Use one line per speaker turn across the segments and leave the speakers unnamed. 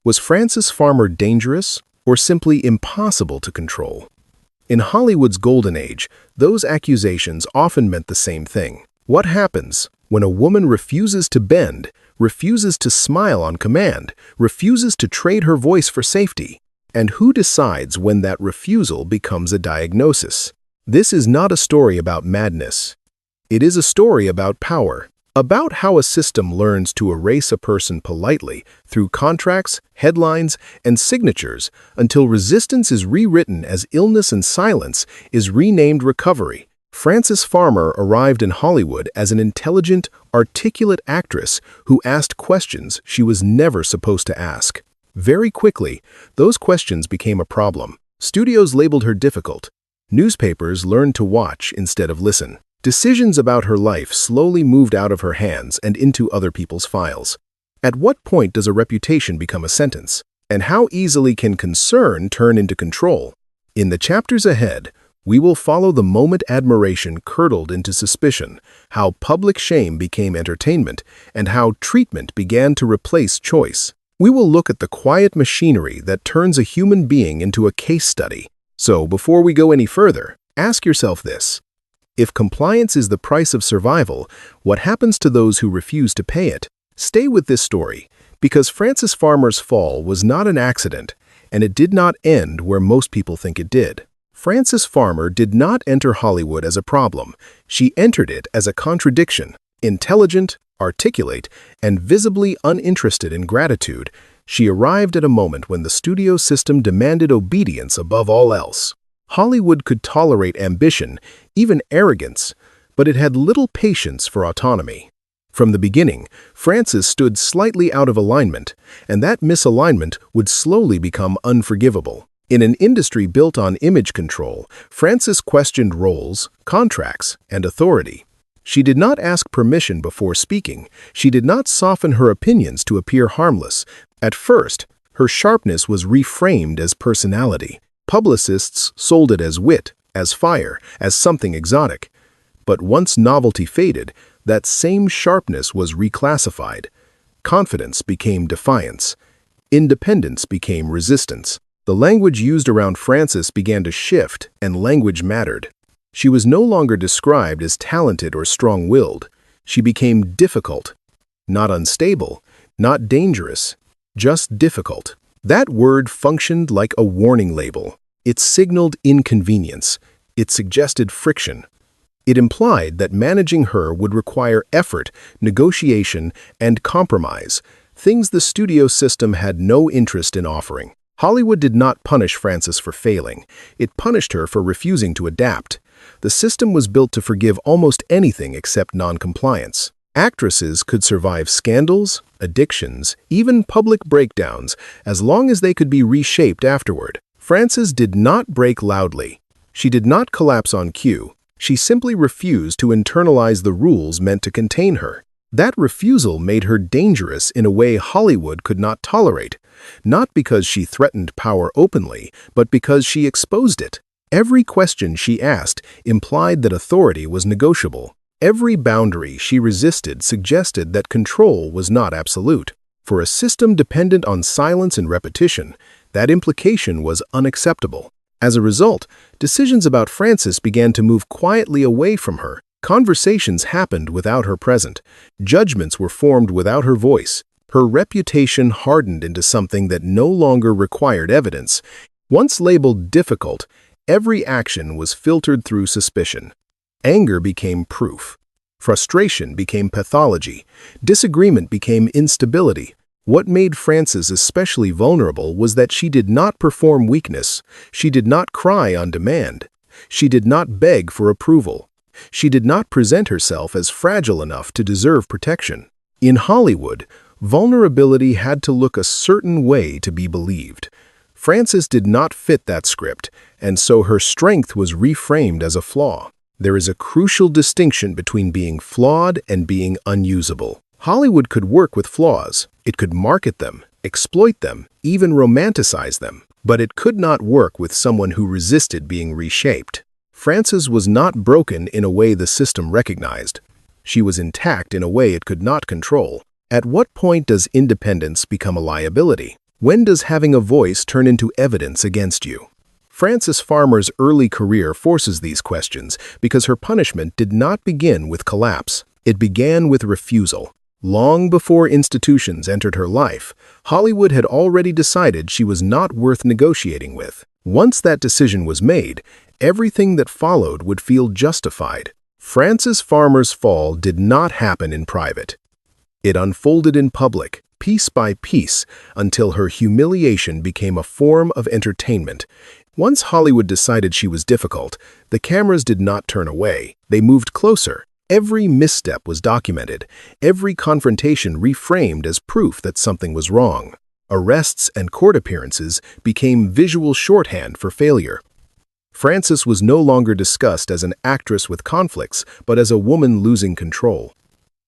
Was Frances Farmer dangerous or simply impossible to control? In Hollywood's golden age, those accusations often meant the same thing. What happens when a woman refuses to bend, refuses to smile on command, refuses to trade her voice for safety? And who decides when that refusal becomes a diagnosis? This is not a story about madness. It is a story about power, about how a system learns to erase a person politely through contracts, headlines, and signatures until resistance is rewritten as illness and silence is renamed recovery. Frances Farmer arrived in Hollywood as an intelligent, articulate actress who asked questions she was never supposed to ask. Very quickly, those questions became a problem. Studios labeled her difficult. Newspapers learned to watch instead of listen. Decisions about her life slowly moved out of her hands and into other people's files. At what point does a reputation become a sentence? And how easily can concern turn into control? In the chapters ahead, we will follow the moment admiration curdled into suspicion, how public shame became entertainment, and how treatment began to replace choice. We will look at the quiet machinery that turns a human being into a case study. So, before we go any further, ask yourself this. If compliance is the price of survival, what happens to those who refuse to pay it? Stay with this story, because Frances Farmer's fall was not an accident, and it did not end where most people think it did. Frances Farmer did not enter Hollywood as a problem. She entered it as a contradiction. Intelligent, articulate, and visibly uninterested in gratitude, she arrived at a moment when the studio system demanded obedience above all else. Hollywood could tolerate ambition, even arrogance, but it had little patience for autonomy. From the beginning, Frances stood slightly out of alignment, and that misalignment would slowly become unforgivable. In an industry built on image control, Frances questioned roles, contracts, and authority. She did not ask permission before speaking. She did not soften her opinions to appear harmless. At first, her sharpness was reframed as personality. Publicists sold it as wit, as fire, as something exotic. But once novelty faded, that same sharpness was reclassified. Confidence became defiance. Independence became resistance. The language used around Frances began to shift, and language mattered. She was no longer described as talented or strong-willed. She became difficult. Not unstable, not dangerous, just difficult. That word functioned like a warning label. It signaled inconvenience. It suggested friction. It implied that managing her would require effort, negotiation, and compromise, things the studio system had no interest in offering. Hollywood did not punish Frances for failing. It punished her for refusing to adapt. The system was built to forgive almost anything except non-compliance. Actresses could survive scandals, addictions, even public breakdowns, as long as they could be reshaped afterward. Frances did not break loudly. She did not collapse on cue. She simply refused to internalize the rules meant to contain her. That refusal made her dangerous in a way Hollywood could not tolerate, not because she threatened power openly, but because she exposed it. Every question she asked implied that authority was negotiable. Every boundary she resisted suggested that control was not absolute. For a system dependent on silence and repetition, that implication was unacceptable. As a result, decisions about Frances began to move quietly away from her. Conversations happened without her present. Judgments were formed without her voice. Her reputation hardened into something that no longer required evidence. Once labeled difficult, every action was filtered through suspicion. Anger became proof. Frustration became pathology. Disagreement became instability. What made Frances especially vulnerable was that she did not perform weakness. She did not cry on demand. She did not beg for approval. She did not present herself as fragile enough to deserve protection. In Hollywood, vulnerability had to look a certain way to be believed. Frances did not fit that script, and so her strength was reframed as a flaw. There is a crucial distinction between being flawed and being unusable. Hollywood could work with flaws. It could market them, exploit them, even romanticize them. But it could not work with someone who resisted being reshaped. Frances was not broken in a way the system recognized. She was intact in a way it could not control. At what point does independence become a liability? When does having a voice turn into evidence against you? Frances Farmer's early career forces these questions because her punishment did not begin with collapse. It began with refusal. Long before institutions entered her life, Hollywood had already decided she was not worth negotiating with. Once that decision was made, everything that followed would feel justified. Frances Farmer's fall did not happen in private. It unfolded in public, piece by piece, until her humiliation became a form of entertainment. Once Hollywood decided she was difficult, the cameras did not turn away. They moved closer. Every misstep was documented, every confrontation reframed as proof that something was wrong. Arrests and court appearances became visual shorthand for failure. Frances was no longer discussed as an actress with conflicts, but as a woman losing control.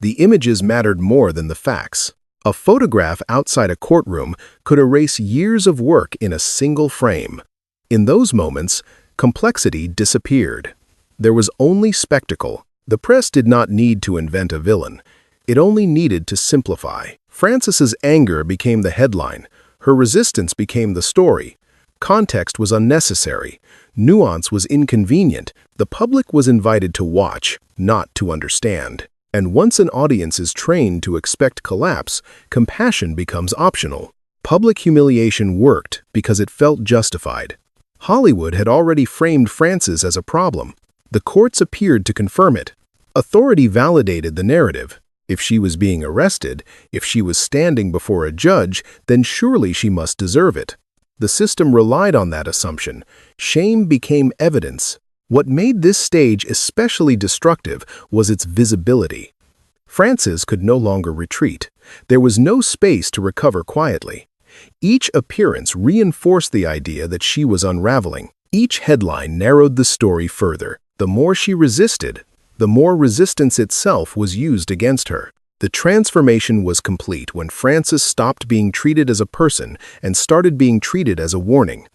The images mattered more than the facts. A photograph outside a courtroom could erase years of work in a single frame. In those moments, complexity disappeared. There was only spectacle. The press did not need to invent a villain. It only needed to simplify. Frances's anger became the headline. Her resistance became the story. Context was unnecessary. Nuance was inconvenient. The public was invited to watch, not to understand. And once an audience is trained to expect collapse, compassion becomes optional. Public humiliation worked because it felt justified. Hollywood had already framed Frances as a problem. The courts appeared to confirm it. Authority validated the narrative. If she was being arrested, if she was standing before a judge, then surely she must deserve it. The system relied on that assumption. Shame became evidence. What made this stage especially destructive was its visibility. Frances could no longer retreat. There was no space to recover quietly. Each appearance reinforced the idea that she was unraveling. Each headline narrowed the story further. The more she resisted, the more resistance itself was used against her. The transformation was complete when Frances stopped being treated as a person and started being treated as a warning.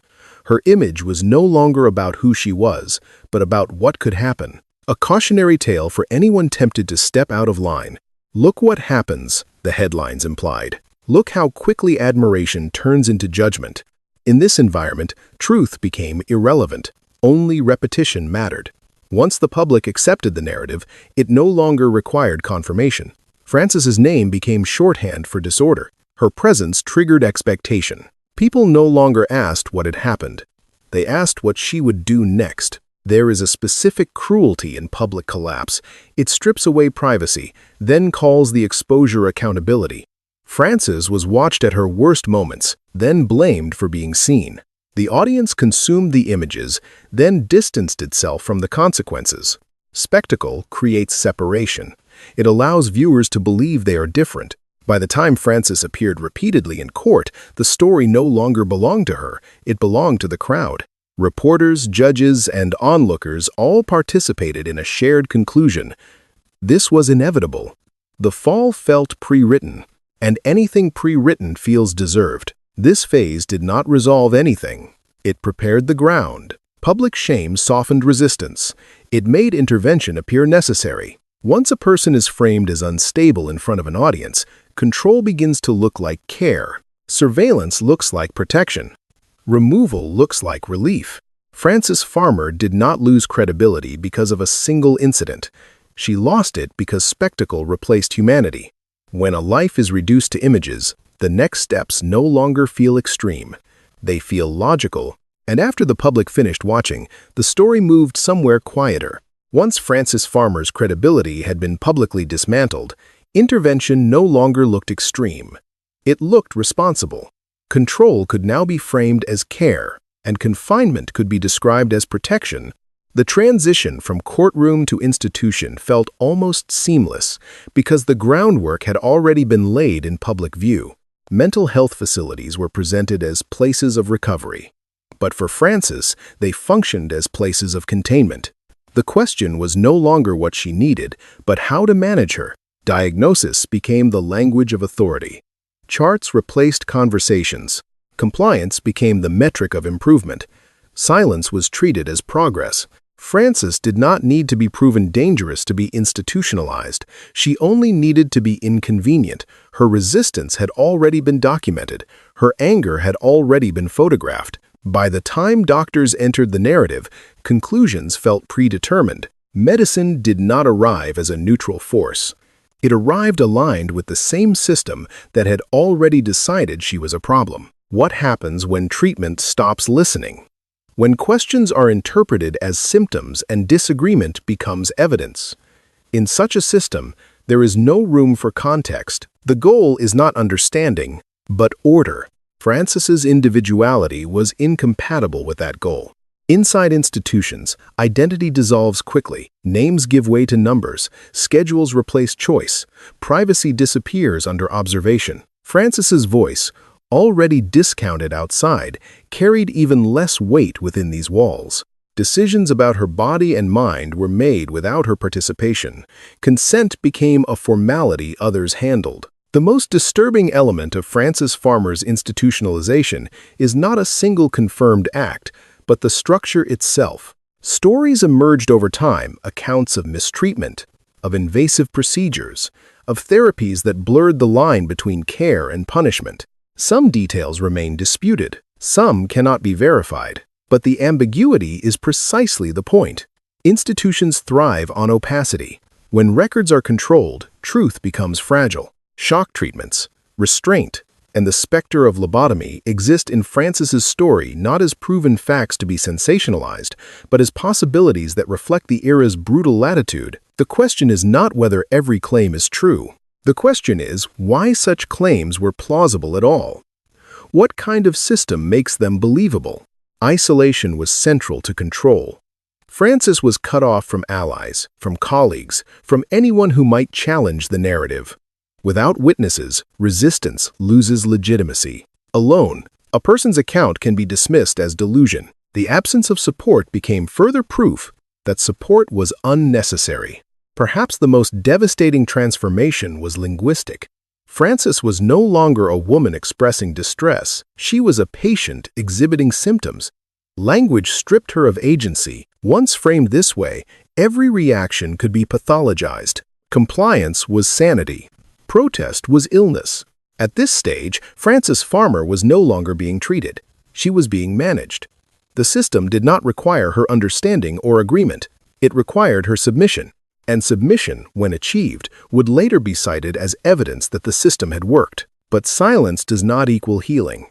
Her image was no longer about who she was, but about what could happen. A cautionary tale for anyone tempted to step out of line. Look what happens, the headlines implied. Look how quickly admiration turns into judgment. In this environment, truth became irrelevant. Only repetition mattered. Once the public accepted the narrative, it no longer required confirmation. Frances's name became shorthand for disorder. Her presence triggered expectation. People no longer asked what had happened. They asked what she would do next. There is a specific cruelty in public collapse. It strips away privacy, then calls the exposure accountability. Frances was watched at her worst moments, then blamed for being seen. The audience consumed the images, then distanced itself from the consequences. Spectacle creates separation. It allows viewers to believe they are different. By the time Frances appeared repeatedly in court, the story no longer belonged to her, it belonged to the crowd. Reporters, judges, and onlookers all participated in a shared conclusion. This was inevitable. The fall felt pre-written, and anything pre-written feels deserved. This phase did not resolve anything. It prepared the ground. Public shame softened resistance. It made intervention appear necessary. Once a person is framed as unstable in front of an audience, control begins to look like care. Surveillance looks like protection. Removal looks like relief. Frances Farmer did not lose credibility because of a single incident. She lost it because spectacle replaced humanity. When a life is reduced to images, the next steps no longer feel extreme. They feel logical, and after the public finished watching, the story moved somewhere quieter. Once Frances Farmer's credibility had been publicly dismantled, intervention no longer looked extreme. It looked responsible. Control could now be framed as care, and confinement could be described as protection. The transition from courtroom to institution felt almost seamless because the groundwork had already been laid in public view. Mental health facilities were presented as places of recovery. But for Frances, they functioned as places of containment. The question was no longer what she needed, but how to manage her. Diagnosis became the language of authority. Charts replaced conversations. Compliance became the metric of improvement. Silence was treated as progress. Frances did not need to be proven dangerous to be institutionalized. She only needed to be inconvenient. Her resistance had already been documented. Her anger had already been photographed. By the time doctors entered the narrative, conclusions felt predetermined. Medicine did not arrive as a neutral force. It arrived aligned with the same system that had already decided she was a problem. What happens when treatment stops listening? When questions are interpreted as symptoms and disagreement becomes evidence. In such a system, there is no room for context. The goal is not understanding, but order. Frances's individuality was incompatible with that goal. Inside institutions, identity dissolves quickly. Names give way to numbers. Schedules replace choice. Privacy disappears under observation. Frances's voice, already discounted outside, carried even less weight within these walls. Decisions about her body and mind were made without her participation. Consent became a formality others handled. The most disturbing element of Frances Farmer's institutionalization is not a single confirmed act, but the structure itself. Stories emerged over time, accounts of mistreatment, of invasive procedures, of therapies that blurred the line between care and punishment. Some details remain disputed, some cannot be verified, but the ambiguity is precisely the point. Institutions thrive on opacity. When records are controlled, truth becomes fragile. Shock treatments, restraint, and the specter of lobotomy exist in Frances's story not as proven facts to be sensationalized, but as possibilities that reflect the era's brutal latitude. The question is not whether every claim is true. The question is why such claims were plausible at all. What kind of system makes them believable? Isolation was central to control. Frances was cut off from allies, from colleagues, from anyone who might challenge the narrative. Without witnesses, resistance loses legitimacy. Alone, a person's account can be dismissed as delusion. The absence of support became further proof that support was unnecessary. Perhaps the most devastating transformation was linguistic. Frances was no longer a woman expressing distress. She was a patient exhibiting symptoms. Language stripped her of agency. Once framed this way, every reaction could be pathologized. Compliance was sanity. Protest was illness. At this stage, Frances Farmer was no longer being treated. She was being managed. The system did not require her understanding or agreement. It required her submission. And submission, when achieved, would later be cited as evidence that the system had worked. But silence does not equal healing.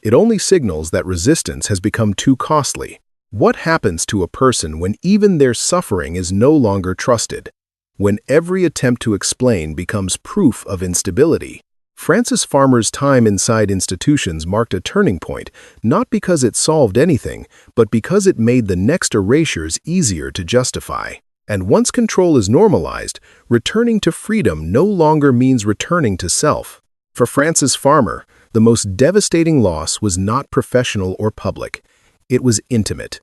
It only signals that resistance has become too costly. What happens to a person when even their suffering is no longer trusted? When every attempt to explain becomes proof of instability? Frances Farmer's time inside institutions marked a turning point, not because it solved anything, but because it made the next erasures easier to justify. And once control is normalized, returning to freedom no longer means returning to self. For Frances Farmer, the most devastating loss was not professional or public. It was intimate.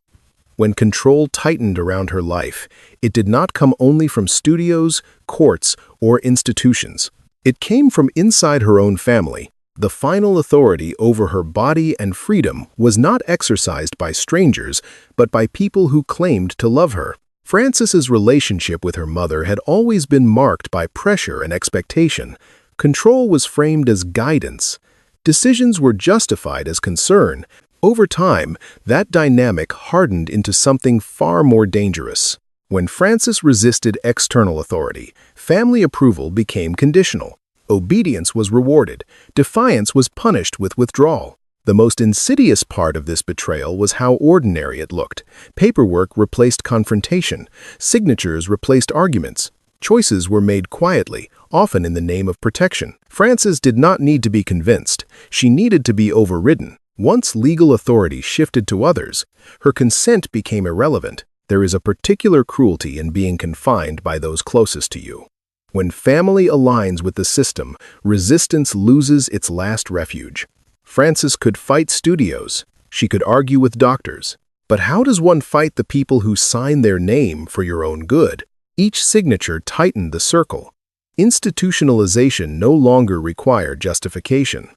When control tightened around her life, it did not come only from studios, courts, or institutions. It came from inside her own family. The final authority over her body and freedom was not exercised by strangers, but by people who claimed to love her. Frances's relationship with her mother had always been marked by pressure and expectation. Control was framed as guidance. Decisions were justified as concern. Over time, that dynamic hardened into something far more dangerous. When Frances resisted external authority, family approval became conditional. Obedience was rewarded. Defiance was punished with withdrawal. The most insidious part of this betrayal was how ordinary it looked. Paperwork replaced confrontation. Signatures replaced arguments. Choices were made quietly, often in the name of protection. Frances did not need to be convinced. She needed to be overridden. Once legal authority shifted to others, her consent became irrelevant. There is a particular cruelty in being confined by those closest to you. When family aligns with the system, resistance loses its last refuge. Frances could fight studios. She could argue with doctors. But how does one fight the people who sign their name for your own good? Each signature tightened the circle. Institutionalization no longer required justification.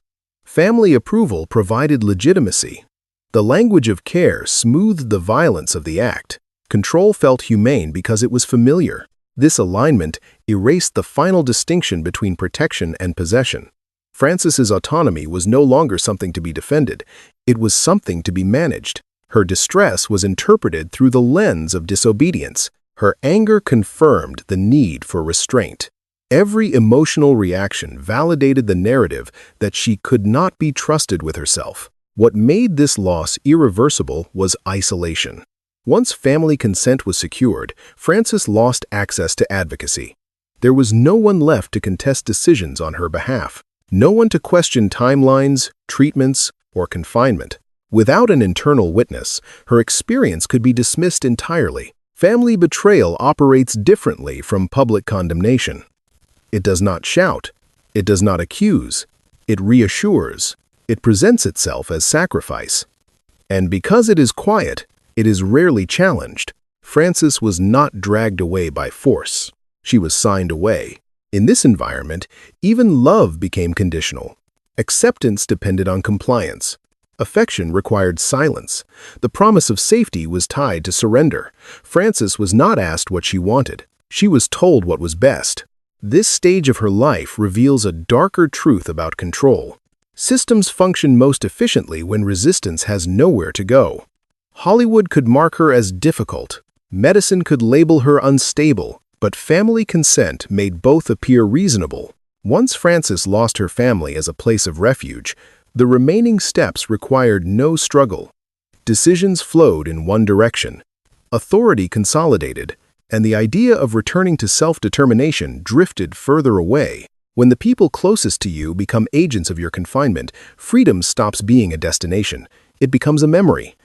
Family approval provided legitimacy. The language of care smoothed the violence of the act. Control felt humane because it was familiar. This alignment erased the final distinction between protection and possession. Frances's autonomy was no longer something to be defended. It was something to be managed. Her distress was interpreted through the lens of disobedience. Her anger confirmed the need for restraint. Every emotional reaction validated the narrative that she could not be trusted with herself. What made this loss irreversible was isolation. Once family consent was secured, Frances lost access to advocacy. There was no one left to contest decisions on her behalf. No one to question timelines, treatments, or confinement. Without an internal witness, her experience could be dismissed entirely. Family betrayal operates differently from public condemnation. It does not shout. It does not accuse. It reassures. It presents itself as sacrifice. And because it is quiet, it is rarely challenged. Frances was not dragged away by force. She was signed away. In this environment, even love became conditional. Acceptance depended on compliance. Affection required silence. The promise of safety was tied to surrender. Frances was not asked what she wanted. She was told what was best. This stage of her life reveals a darker truth about control. Systems function most efficiently when resistance has nowhere to go. Hollywood could mark her as difficult. Medicine could label her unstable, but family consent made both appear reasonable. Once Frances lost her family as a place of refuge, the remaining steps required no struggle. Decisions flowed in one direction. Authority consolidated, and the idea of returning to self-determination drifted further away. When the people closest to you become agents of your confinement, freedom stops being a destination. It becomes a memory.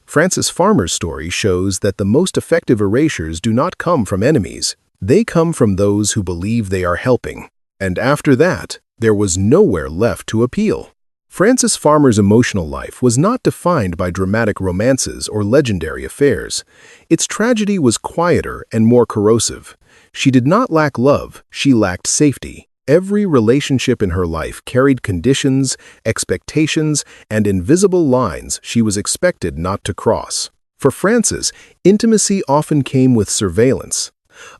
Frances Farmer's story shows that the most effective erasures do not come from enemies. They come from those who believe they are helping. And after that, there was nowhere left to appeal. Frances Farmer's emotional life was not defined by dramatic romances or legendary affairs. Its tragedy was quieter and more corrosive. She did not lack love, she lacked safety. Every relationship in her life carried conditions, expectations, and invisible lines she was expected not to cross. For Frances, intimacy often came with surveillance.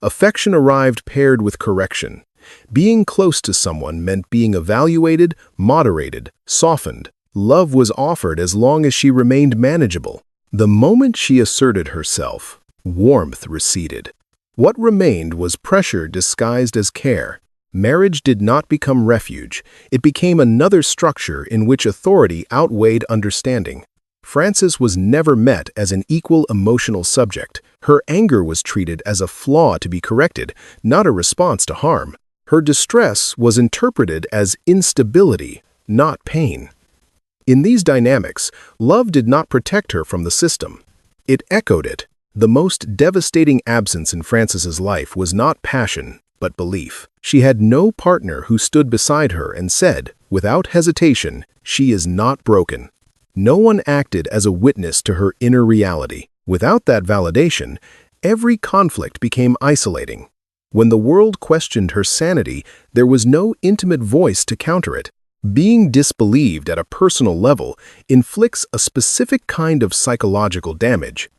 Affection arrived paired with correction. Being close to someone meant being evaluated, moderated, softened. Love was offered as long as she remained manageable. The moment she asserted herself, warmth receded. What remained was pressure disguised as care. Marriage did not become refuge. It became another structure in which authority outweighed understanding. Frances was never met as an equal emotional subject. Her anger was treated as a flaw to be corrected, not a response to harm. Her distress was interpreted as instability, not pain. In these dynamics, love did not protect her from the system. It echoed it. The most devastating absence in Frances's life was not passion, but belief. She had no partner who stood beside her and said, without hesitation, she is not broken. No one acted as a witness to her inner reality. Without that validation, every conflict became isolating. When the world questioned her sanity, there was no intimate voice to counter it. Being disbelieved at a personal level inflicts a specific kind of psychological damage.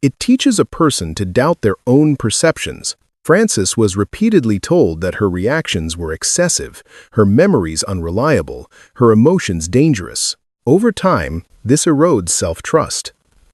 It teaches a person to doubt their own perceptions. Frances was repeatedly told that her reactions were excessive, her memories unreliable, her emotions dangerous. Over time, this erodes self-trust.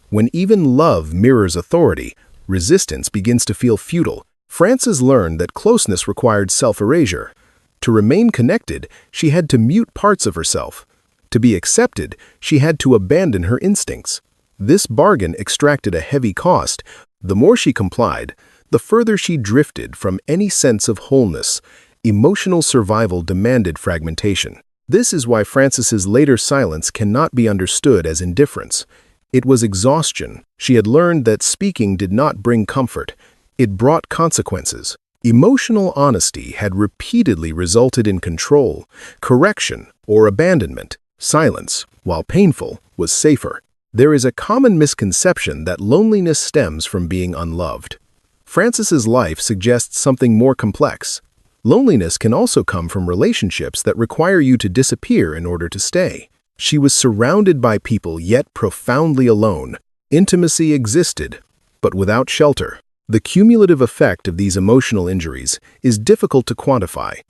When even love mirrors authority, resistance begins to feel futile. Frances learned that closeness required self-erasure. To remain connected, she had to mute parts of herself. To be accepted, she had to abandon her instincts. This bargain extracted a heavy cost. The more she complied, the further she drifted from any sense of wholeness. Emotional survival demanded fragmentation. This is why Frances's later silence cannot be understood as indifference. It was exhaustion. She had learned that speaking did not bring comfort. It brought consequences. Emotional honesty had repeatedly resulted in control, correction, or abandonment. Silence, while painful, was safer. There is a common misconception that loneliness stems from being unloved. Frances's life suggests something more complex. Loneliness can also come from relationships that require you to disappear in order to stay. She was surrounded by people yet profoundly alone. Intimacy existed, but without shelter. The cumulative effect of these emotional injuries is difficult to quantify.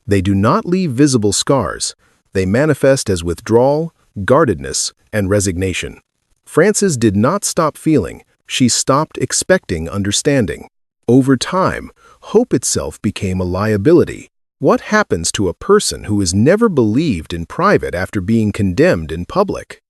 They do not leave visible scars. They manifest as withdrawal, guardedness, and resignation. Frances did not stop feeling. She stopped expecting understanding. Over time, hope itself became a liability. What happens to a person who is never believed in private after being condemned in public?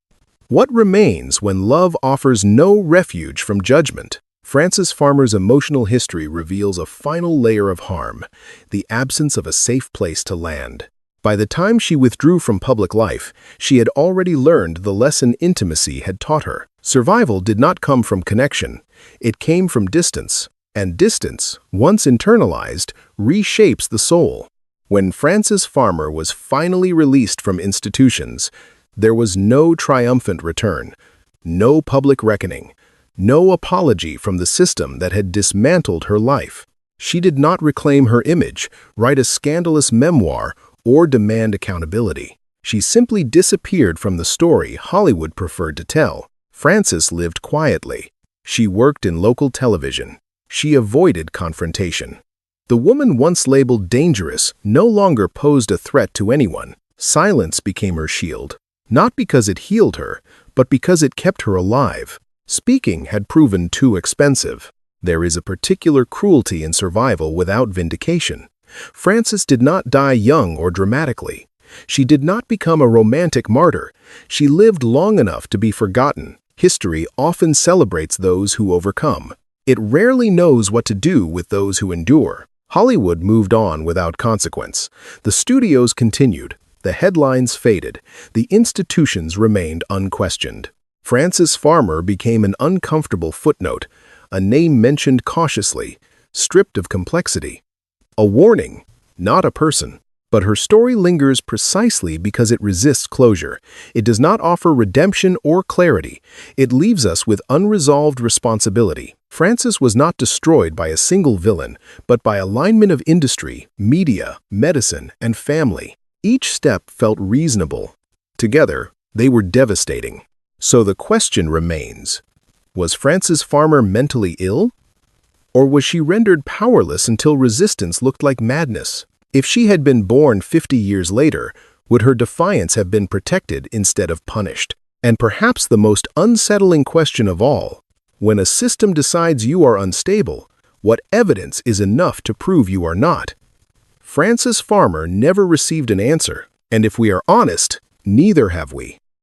What remains when love offers no refuge from judgment? Frances Farmer's emotional history reveals a final layer of harm, the absence of a safe place to land. By the time she withdrew from public life, she had already learned the lesson intimacy had taught her. Survival did not come from connection. It came from distance, and distance, once internalized, reshapes the soul. When Frances Farmer was finally released from institutions, there was no triumphant return, no public reckoning, no apology from the system that had dismantled her life. She did not reclaim her image, write a scandalous memoir, or demand accountability. She simply disappeared from the story Hollywood preferred to tell. Frances lived quietly. She worked in local television. She avoided confrontation. The woman once labeled dangerous no longer posed a threat to anyone. Silence became her shield, not because it healed her, but because it kept her alive. Speaking had proven too expensive. There is a particular cruelty in survival without vindication. Frances did not die young or dramatically. She did not become a romantic martyr. She lived long enough to be forgotten. History often celebrates those who overcome. It rarely knows what to do with those who endure. Hollywood moved on without consequence. The studios continued. The headlines faded. The institutions remained unquestioned. Frances Farmer became an uncomfortable footnote, a name mentioned cautiously, stripped of complexity. A warning, not a person. But her story lingers precisely because it resists closure. It does not offer redemption or clarity. It leaves us with unresolved responsibility. Frances was not destroyed by a single villain, but by alignment of industry, media, medicine, and family. Each step felt reasonable. Together, they were devastating. So the question remains, was Frances Farmer mentally ill? Or was she rendered powerless until resistance looked like madness? If she had been born 50 years later, would her defiance have been protected instead of punished? And perhaps the most unsettling question of all, when a system decides you are unstable, what evidence is enough to prove you are not? Frances Farmer never received an answer, and if we are honest, neither have we.